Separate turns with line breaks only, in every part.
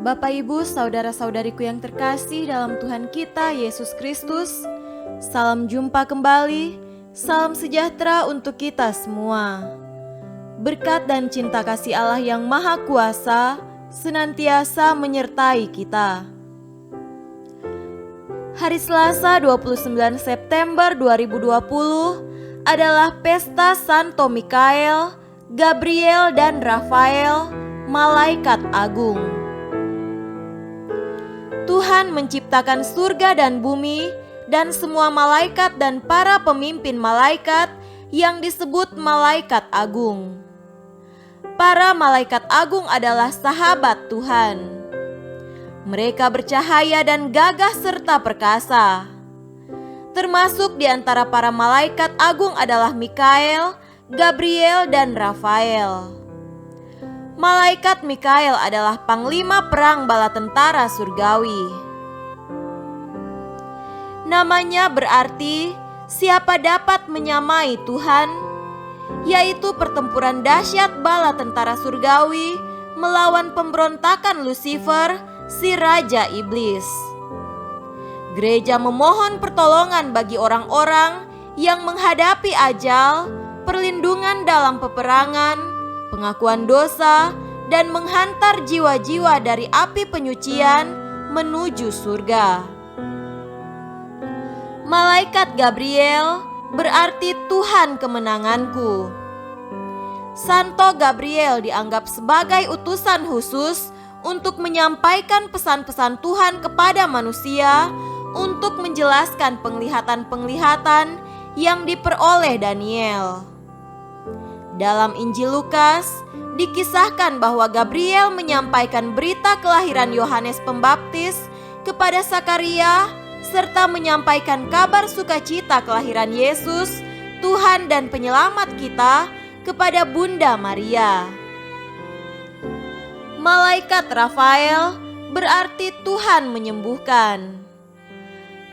Bapak, Ibu, saudara-saudariku yang terkasih dalam Tuhan kita Yesus Kristus, salam jumpa kembali, salam sejahtera untuk kita semua. Berkat dan cinta kasih Allah yang Maha Kuasa senantiasa menyertai kita. Hari Selasa 29 September 2020 adalah pesta Santo Mikael, Gabriel dan Rafael, Malaikat Agung. Tuhan menciptakan surga dan bumi dan semua malaikat dan para pemimpin malaikat yang disebut malaikat agung. Para malaikat agung adalah sahabat Tuhan. Mereka bercahaya dan gagah serta perkasa. Termasuk di antara para malaikat agung adalah Mikael, Gabriel dan Rafael. Malaikat Mikael adalah panglima perang bala tentara surgawi. Namanya berarti siapa dapat menyamai Tuhan, yaitu pertempuran dahsyat bala tentara surgawi melawan pemberontakan Lucifer, si raja iblis. Gereja memohon pertolongan bagi orang-orang yang menghadapi ajal, perlindungan dalam peperangan, pengakuan dosa, dan menghantar jiwa-jiwa dari api penyucian menuju surga. Malaikat Gabriel berarti Tuhan kemenanganku. Santo Gabriel dianggap sebagai utusan khusus untuk menyampaikan pesan-pesan Tuhan kepada manusia untuk menjelaskan penglihatan-penglihatan yang diperoleh Daniel. Dalam Injil Lukas, dikisahkan bahwa Gabriel menyampaikan berita kelahiran Yohanes Pembaptis kepada Sakaria, serta menyampaikan kabar sukacita kelahiran Yesus, Tuhan dan Penyelamat kita, kepada Bunda Maria. Malaikat Rafael berarti Tuhan menyembuhkan.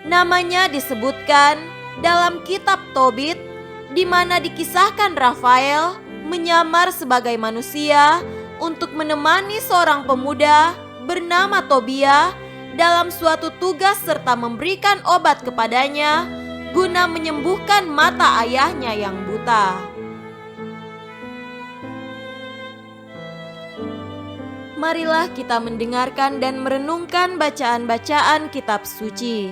Namanya disebutkan dalam kitab Tobit, di mana dikisahkan Rafael menyamar sebagai manusia untuk menemani seorang pemuda bernama Tobia dalam suatu tugas serta memberikan obat kepadanya guna menyembuhkan mata ayahnya yang buta. Marilah kita mendengarkan dan merenungkan bacaan-bacaan kitab suci.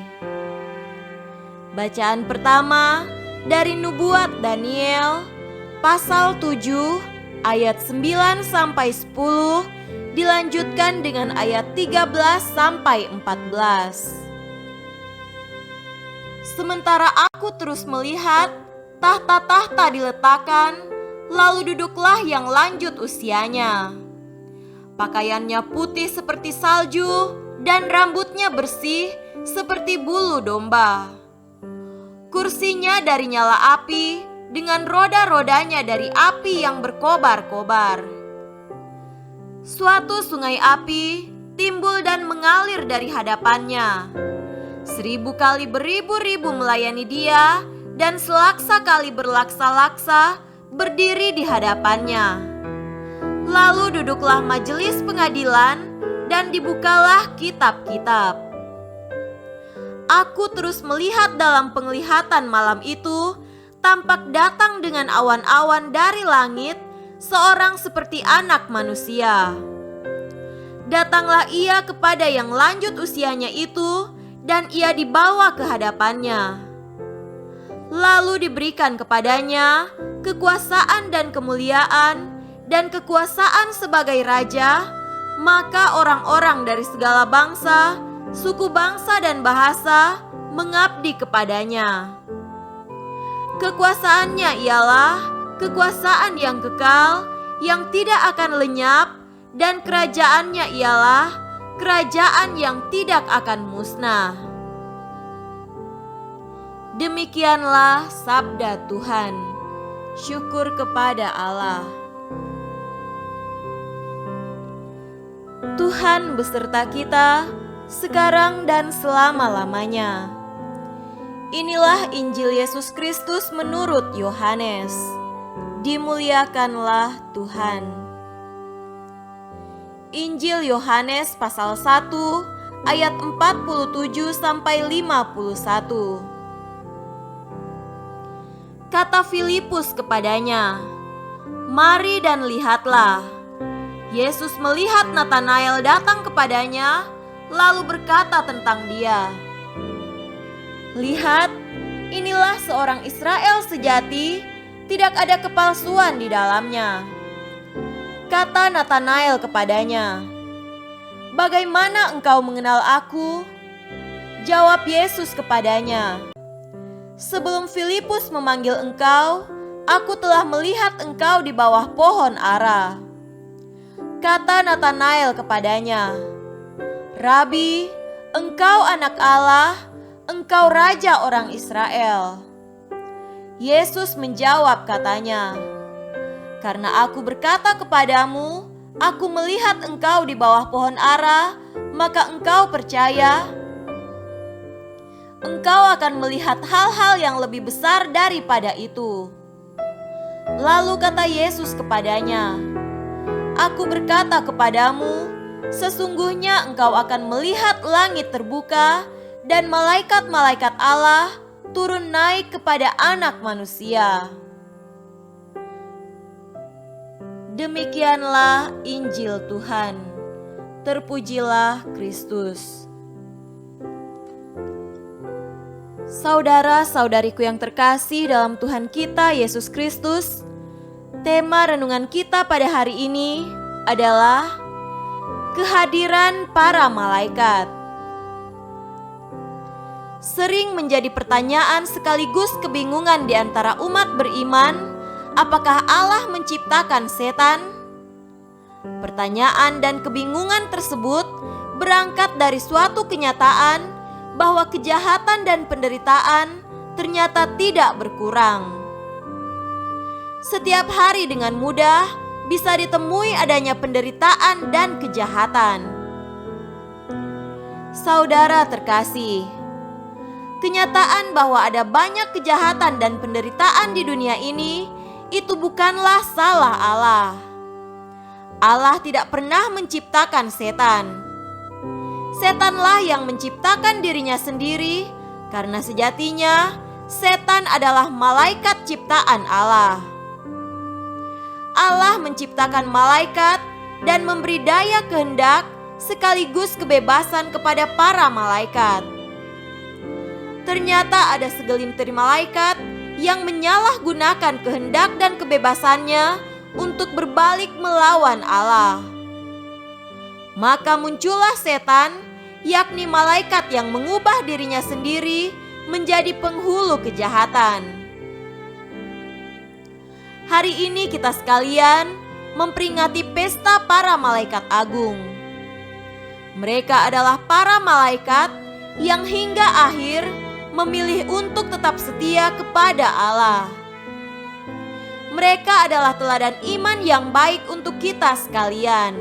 Bacaan pertama dari Nubuat Daniel, pasal 7, ayat 9 sampai 10, dilanjutkan dengan ayat 13 sampai 14. Sementara aku terus melihat, tahta-tahta diletakkan, lalu duduklah yang lanjut usianya. Pakaiannya putih seperti salju dan rambutnya bersih seperti bulu domba. Kursinya dari nyala api, dengan roda-rodanya dari api yang berkobar-kobar. Suatu sungai api timbul dan mengalir dari hadapannya. 1000 kali beribu-ribu melayani dia, dan selaksa kali berlaksa-laksa berdiri di hadapannya. Lalu duduklah majelis pengadilan, dan dibukalah kitab-kitab. Aku terus melihat dalam penglihatan malam itu, tampak datang dengan awan-awan dari langit, seorang seperti anak manusia. Datanglah ia kepada yang lanjut usianya itu, dan ia dibawa ke hadapannya. Lalu diberikan kepadanya kekuasaan dan kemuliaan, dan kekuasaan sebagai raja, maka orang-orang dari segala bangsa, suku bangsa dan bahasa mengabdi kepadanya. Kekuasaannya ialah kekuasaan yang kekal, yang tidak akan lenyap, dan kerajaannya ialah kerajaan yang tidak akan musnah. Demikianlah sabda Tuhan. Syukur kepada Allah. Tuhan beserta kita sekarang dan selama-lamanya. Inilah Injil Yesus Kristus menurut Yohanes. Dimuliakanlah Tuhan. Injil Yohanes pasal 1 ayat 47 sampai 51. Kata Filipus kepadanya, "Mari dan lihatlah." Yesus melihat Natanael datang kepadanya, lalu berkata tentang dia, "Lihat, inilah seorang Israel sejati, tidak ada kepalsuan di dalamnya." Kata Natanael kepadanya, "Bagaimana engkau mengenal aku?" Jawab Yesus kepadanya, "Sebelum Filipus memanggil engkau, aku telah melihat engkau di bawah pohon ara." Kata Natanael kepadanya, "Rabi, engkau anak Allah, engkau raja orang Israel." Yesus menjawab katanya, "Karena aku berkata kepadamu, aku melihat engkau di bawah pohon ara, maka engkau percaya? Engkau akan melihat hal-hal yang lebih besar daripada itu." Lalu kata Yesus kepadanya, "Aku berkata kepadamu, sesungguhnya engkau akan melihat langit terbuka dan malaikat-malaikat Allah turun naik kepada Anak Manusia." Demikianlah Injil Tuhan. Terpujilah Kristus. Saudara-saudariku yang terkasih dalam Tuhan kita Yesus Kristus, tema renungan kita pada hari ini adalah kehadiran para malaikat. Sering menjadi pertanyaan sekaligus kebingungan di antara umat beriman, apakah Allah menciptakan setan? Pertanyaan dan kebingungan tersebut berangkat dari suatu kenyataan bahwa kejahatan dan penderitaan ternyata tidak berkurang. Setiap hari dengan mudah bisa ditemui adanya penderitaan dan kejahatan. Saudara terkasih, kenyataan bahwa ada banyak kejahatan dan penderitaan di dunia ini itu bukanlah salah Allah. Allah tidak pernah menciptakan setan. Setanlah yang menciptakan dirinya sendiri, karena sejatinya setan adalah malaikat ciptaan Allah. Allah menciptakan malaikat dan memberi daya kehendak sekaligus kebebasan kepada para malaikat. Ternyata ada segelintir malaikat yang menyalahgunakan kehendak dan kebebasannya untuk berbalik melawan Allah. Maka muncullah setan, yakni malaikat yang mengubah dirinya sendiri menjadi penghulu kejahatan. Hari ini kita sekalian memperingati pesta para malaikat agung. Mereka adalah para malaikat yang hingga akhir memilih untuk tetap setia kepada Allah. Mereka adalah teladan iman yang baik untuk kita sekalian.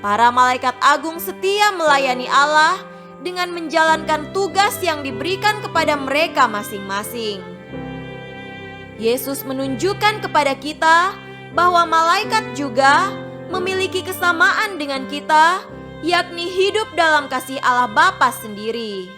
Para malaikat agung setia melayani Allah dengan menjalankan tugas yang diberikan kepada mereka masing-masing. Yesus menunjukkan kepada kita bahwa malaikat juga memiliki kesamaan dengan kita, yakni hidup dalam kasih Allah Bapa sendiri.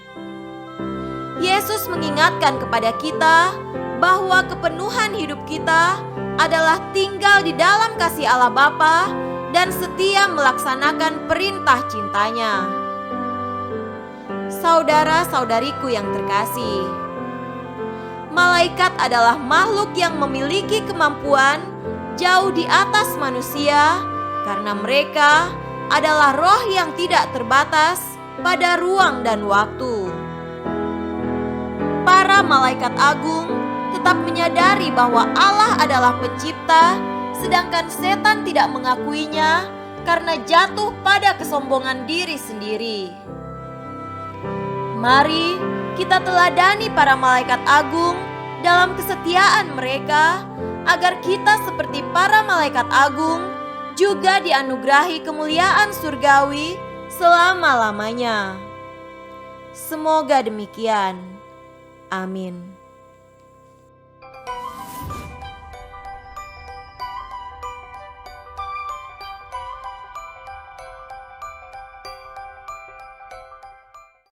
Yesus mengingatkan kepada kita bahwa kepenuhan hidup kita adalah tinggal di dalam kasih Allah Bapa dan setia melaksanakan perintah cintanya. Saudara-saudariku yang terkasih, malaikat adalah makhluk yang memiliki kemampuan jauh di atas manusia karena mereka adalah roh yang tidak terbatas pada ruang dan waktu. Para malaikat agung tetap menyadari bahwa Allah adalah pencipta, sedangkan setan tidak mengakuinya karena jatuh pada kesombongan diri sendiri. Mari kita teladani para malaikat agung dalam kesetiaan mereka, agar kita seperti para malaikat agung juga dianugerahi kemuliaan surgawi selama-lamanya. Semoga demikian. Amin.